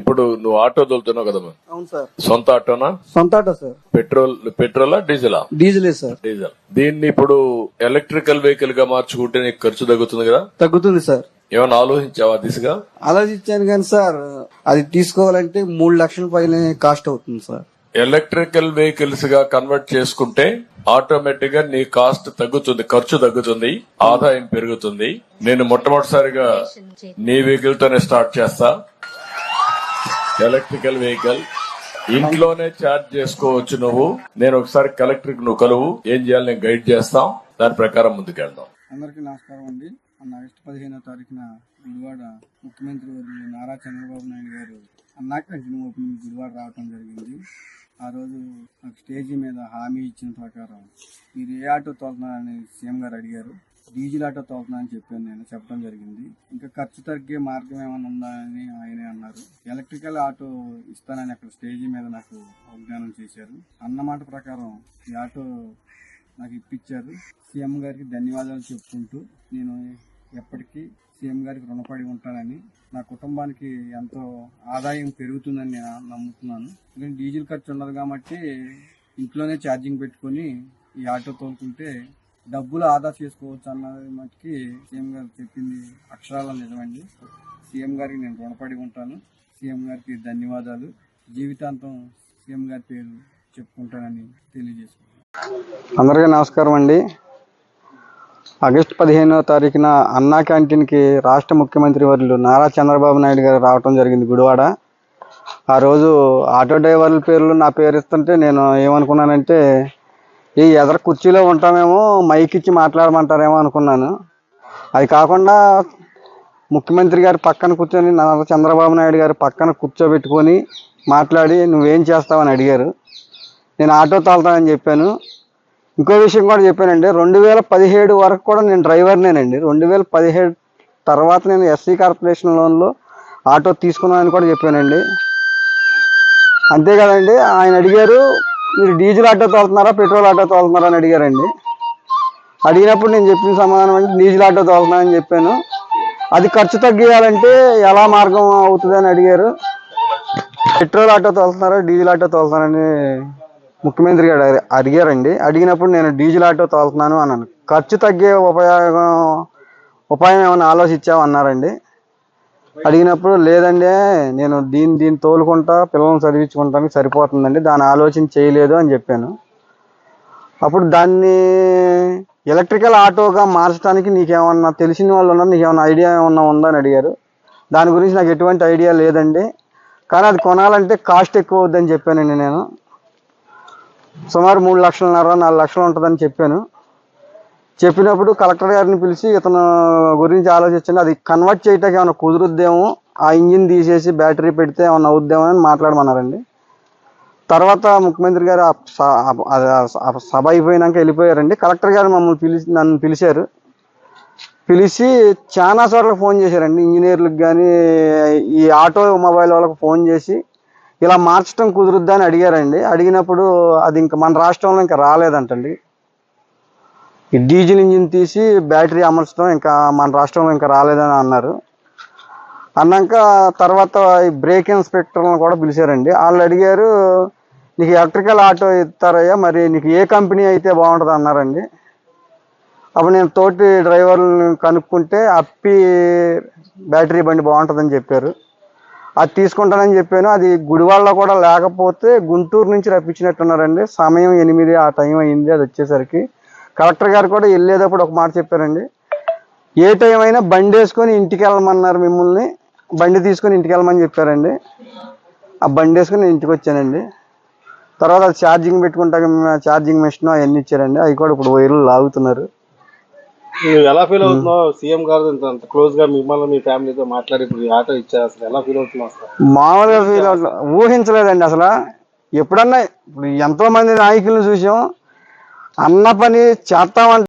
ఇప్పుడు నువ్వు ఆటో తోలుతున్నావు కదమ్మా? అవును సార్. సొంత ఆటోనా? సొంత ఆటో సార్. పెట్రోలా డీజిలా? డీజిలే సార్. డీజిల్. దీన్ని ఇప్పుడు ఎలక్ట్రికల్ వెహికల్ గా మార్చుకుంటే నీకు ఖర్చు తగ్గుతుంది కదా? తగ్గుతుంది సార్. ఏమైనా ఆలోచించావా దిశగా? ఆలోచించాను కానీ సార్, అది తీసుకోవాలంటే 3 లక్షల పైన కాస్ట్ అవుతుంది సార్. ఎలక్ట్రికల్ వెహికల్స్ గా కన్వర్ట్ చేసుకుంటే ఆటోమేటిక్ గా నీ కాస్ట్ తగ్గుతుంది, ఖర్చు తగ్గుతుంది, ఆదాయం పెరుగుతుంది. నేను మొట్టమొదటిసారిగా నీ వెహికల్ తోనే స్టార్ట్ చేస్తా. ఎలక్ట్రికల్ వెహికల్ ఇంట్లోనే ఛార్జ్ చేసుకోవచ్చు నువ్వు. నేను ఒకసారి కలెక్టర్ కి నువ్వు కలువు, ఏం చేయాలి నేను గైడ్ చేస్తాం, దాని ప్రకారం ముందుకెళ్దాం. అందరికీ నమస్కారం అండి. ఆగస్టు 15వ తారీఖున గుడివాడ ముఖ్యమంత్రి వర్యులు నారా చంద్రబాబు నాయుడు గారు అన్నా క్యాంటీన్ ఓపెనింగ్ గుడివాడ రావడం జరిగింది. ఆ రోజు నాకు స్టేజీ మీద హామీ ఇచ్చిన ప్రకారం మీరు ఏ ఆటో తోలుతున్నారని సీఎం గారు అడిగారు. డీజిల్ ఆటో తోలుతున్నారని చెప్పాను, నేను చెప్పడం జరిగింది. ఇంకా ఖర్చు తగ్గే మార్గం ఏమైనా ఉందా అని ఆయనే అన్నారు. ఎలక్ట్రికల్ ఆటో ఇస్తానని అక్కడ స్టేజీ మీద నాకు వాగ్దానం చేశారు. అన్నమాట ప్రకారం ఈ ఆటో నాకు ఇప్పించారు. సీఎం గారికి ధన్యవాదాలు చెప్పుకుంటూ నేను ఎప్పటికీ సీఎం గారికి రుణపడి ఉంటానని, నా కుటుంబానికి ఎంతో ఆదాయం పెరుగుతుందని నేను నమ్ముతున్నాను. ఎందుకంటే డీజిల్ ఖర్చు ఉండదు కాబట్టి ఇంట్లోనే ఛార్జింగ్ పెట్టుకుని ఈ ఆటో తోలుకుంటే డబ్బులు ఆదా చేసుకోవచ్చు అన్నది మటుకి సీఎం గారు చెప్పింది అక్షరాల నిజమండి. సీఎం గారికి నేను రుణపడి ఉంటాను. సీఎం గారికి ధన్యవాదాలు. జీవితాంతం సీఎం గారి పేరు చెప్పుకుంటానని తెలియజేసుకుంటాను. అందరికీ నమస్కారం అండి. ఆగస్టు 15వ తారీఖున అన్నా క్యాంటీన్కి రాష్ట్ర ముఖ్యమంత్రి వర్యులు నారా చంద్రబాబు నాయుడు గారు రావటం జరిగింది గుడివాడ. ఆ రోజు ఆటో డ్రైవర్ల పేర్లు నా పేరు ఇస్తుంటే నేను ఏమనుకున్నానంటే ఈ ఎదర కుర్చీలో ఉంటామేమో, మైక్ ఇచ్చి మాట్లాడమంటారేమో అనుకున్నాను. అది కాకుండా ముఖ్యమంత్రి గారు పక్కన కూర్చొని నారా చంద్రబాబు నాయుడు గారు పక్కన కూర్చోబెట్టుకొని మాట్లాడి నువ్వేం చేస్తావని అడిగారు. నేను ఆటో తోలుతానని చెప్పాను. ఇంకో విషయం కూడా చెప్పానండి, 2017 వరకు కూడా నేను డ్రైవర్నేనండి. 2017 తర్వాత నేను ఎస్సీ కార్పొరేషన్ లోన్లో ఆటో తీసుకున్నానని కూడా చెప్పానండి. అంతే కదండి. ఆయన అడిగారు మీరు డీజిల్ ఆటో తోలుతున్నారా పెట్రోల్ ఆటో తోలుతున్నారా అని అడిగారండి. అడిగినప్పుడు నేను చెప్పిన సమాధానం అంటే డీజిల్ ఆటో తోలుతున్నానని చెప్పాను. అది ఖర్చు తగ్గియాలంటే ఎలా మార్గం అవుతుంది అని అడిగారు. పెట్రోల్ ఆటో తోలుతున్నారా డీజిల్ ఆటో తోలుతున్నారని ముఖ్యమంత్రి గారు అడిగారండి. అడిగినప్పుడు నేను డీజిల్ ఆటో తోలుతున్నాను అన్నాను. ఖర్చు తగ్గే ఉపాయం ఏమైనా ఆలోచించావు అన్నారండి. అడిగినప్పుడు లేదండి నేను దీన్ని తోలుకుంటా పిల్లల్ని చదివించుకుంటానికి సరిపోతుందండి, దాని ఆలోచన చేయలేదు అని చెప్పాను. అప్పుడు దాన్ని ఎలక్ట్రికల్ ఆటోగా మార్చడానికి నీకేమన్నా తెలిసిన వాళ్ళు ఉన్నారు, నీకేమన్నా ఐడియా ఏమన్నా ఉందా అని అడిగారు. దాని గురించి నాకు ఎటువంటి ఐడియా లేదండి, కానీ అది కొనాలంటే కాస్ట్ ఎక్కువ అవుద్దని చెప్పానండి. నేను సుమారు 3 లక్షలన్నర 4 లక్షలు ఉంటుందని చెప్పాను. చెప్పినప్పుడు కలెక్టర్ గారిని పిలిచి ఇతను గురించి ఆలోచించండి, అది కన్వర్ట్ చేయటానికి ఏమైనా కుదురుద్దేమో, ఆ ఇంజిన్ తీసేసి బ్యాటరీ పెడితే ఏమైనా అవుద్దేమో అని మాట్లాడమన్నారండి. తర్వాత ముఖ్యమంత్రి గారు సభ అయిపోయినాక వెళ్ళిపోయారండి. కలెక్టర్ గారు నన్ను పిలిచారు. పిలిచి చాలా చోట్ల ఫోన్ చేశారండి, ఇంజనీర్లకు కానీ ఈ ఆటో మొబైల్ వాళ్ళకి ఫోన్ చేసి ఇలా మార్చడం కుదురుద్దా అని అడిగారండి. అడిగినప్పుడు అది ఇంకా మన రాష్ట్రంలో ఇంకా రాలేదంటండి. ఈ డీజిల్ ఇంజిన్ తీసి బ్యాటరీ అమర్చడం ఇంకా మన రాష్ట్రంలో ఇంకా రాలేదని అన్నారు. అన్నాక తర్వాత ఈ బ్రేక్ ఇన్స్పెక్టర్లను కూడా పిలిచారండి. వాళ్ళు అడిగారు నీకు ఎలక్ట్రికల్ ఆటో ఇస్తారయ్యా, మరి నీకు ఏ కంపెనీ అయితే బాగుంటుంది అన్నారండి. అప్పుడు నేను తోటి డ్రైవర్లను కనుక్కుంటే అప్పి బ్యాటరీ బండి బాగుంటుందని చెప్పారు. అది తీసుకుంటానని చెప్పాను. అది గుడివాడలో కూడా లేకపోతే గుంటూరు నుంచి రప్పించినట్టున్నారండి. సమయం 8 ఆ టైం అయింది. అది వచ్చేసరికి కలెక్టర్ గారు కూడా వెళ్ళేటప్పుడు ఒక మాట చెప్పారండి, ఏ టైం అయినా బండి వేసుకొని ఇంటికి వెళ్ళమన్నారు, మిమ్మల్ని బండి తీసుకొని ఇంటికి వెళ్ళమని చెప్పారండి. ఆ బండి వేసుకొని నేను ఇంటికి వచ్చానండి. తర్వాత అది ఛార్జింగ్ పెట్టుకుంటా ఛార్జింగ్ మెషిన్ అవన్నీ ఇచ్చారండి. అవి కూడా ఇప్పుడు వైర్లు లాగుతున్నారు. ఎలా ఫీల్ అవుతున్నావు? సీఎం గారు అంత క్లోజ్ గా మిమ్మల్ని మీ ఫ్యామిలీతో మాట్లాడి ఇప్పుడు ఆటో ఇచ్చారు, అసలు ఎలా ఫీల్ అవుతున్నావు? మామూలుగా ఫీల్ అవుతున్నా, ఊహించలేదండి అసలు. ఎప్పుడన్నా ఇప్పుడు ఎంతో మంది నాయకులను చూసాం, అన్న పని చేస్తామంటే